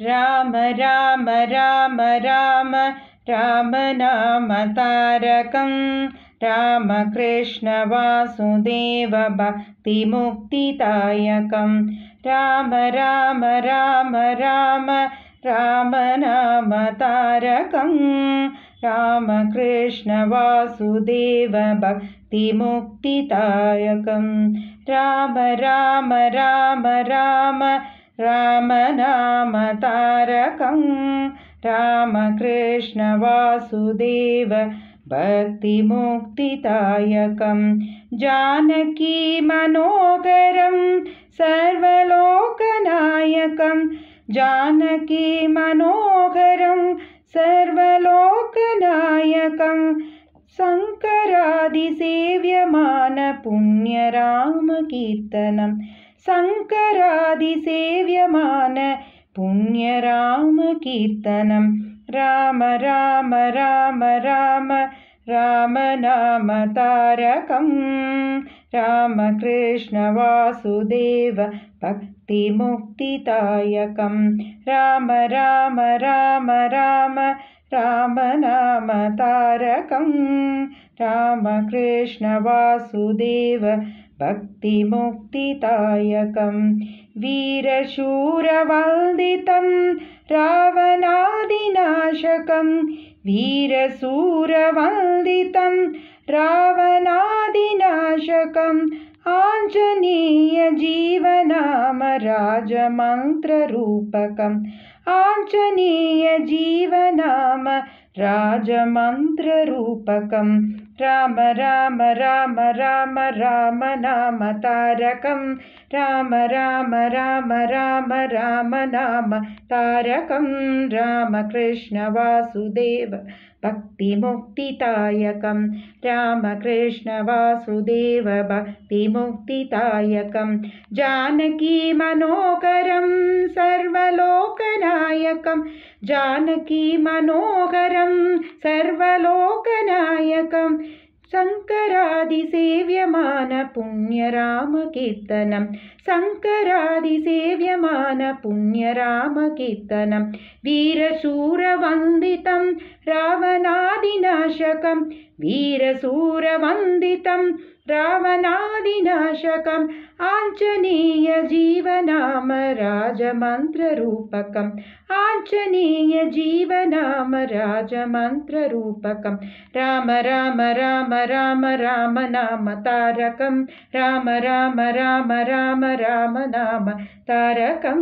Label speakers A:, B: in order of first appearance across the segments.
A: राम राम राम राम राम नाम तारकं रामकृष्ण वासुदेव भक्तिमुक्तिदायकं राम राम राम राम राम नाम तारकं रामकृष्ण वासुदेव भक्तिमुक्तिदायकं राम राम राम राम राम नाम तारकं रामकृष्ण वासुदेव भक्तिमुक्तिदायकं जानकी मनोहरं सर्वलोकनायकं जानकी मनोहरं सर्वलोकनायकं शङ्करादिसेव्यमान पुण्यरामकीर्तनं शङ्करादिसेव्यमान पुण्यरामकीर्तनं राम राम राम राम राम नाम तारकं रामकृष्ण वासुदेव भक्तिमुक्तिदायकं राम राम राम राम राम नाम तारकं रामकृष्ण वासुदेव भक्तिमुक्तिदायकं वीरशूरवन्दितं रावणादिनाशकं वीरशूरवन्दितं रावणादिनाशकम् आञ्जनेयजीवनाम राजमन्त्ररूपकम् आञ्जनेयजीवनाम राजमन्त्ररूपकं राम राम राम राम राम नाम तारकं राम राम राम राम राम नाम तारकं रामकृष्ण वासुदेव भक्तिमुक्तिदायकं रामकृष्ण वासुदेव भक्तिमुक्तिदायकं जानकी मनोहरं सर्वलोकनायकं जानकी मनोहरं सर्वलोकनायकं शङ्करादिसेव्यमान पुण्यरामकीर्तनं शङ्करादिसेव्यमान पुण्यरामकीर्तनं वीरशूरवन्दितं रावणादिनाशकं वीरशूरवन्दितं रावणादिनाशकम् आञ्जनेयजीवनाम राजमन्त्ररूपकम् आञ्जनेयजीवनाम राजमन्त्ररूपकं राम राम राम राम राम नाम तारकं राम राम राम राम राम नाम तारकं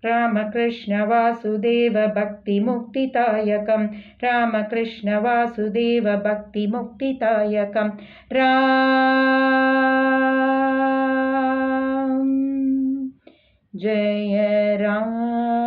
A: रामकृष्ण वासुदेव भक्तिमुक्तिदायकं रामकृष्ण वासुदेव भक्तिमुक्तिदायकं राम जय राम।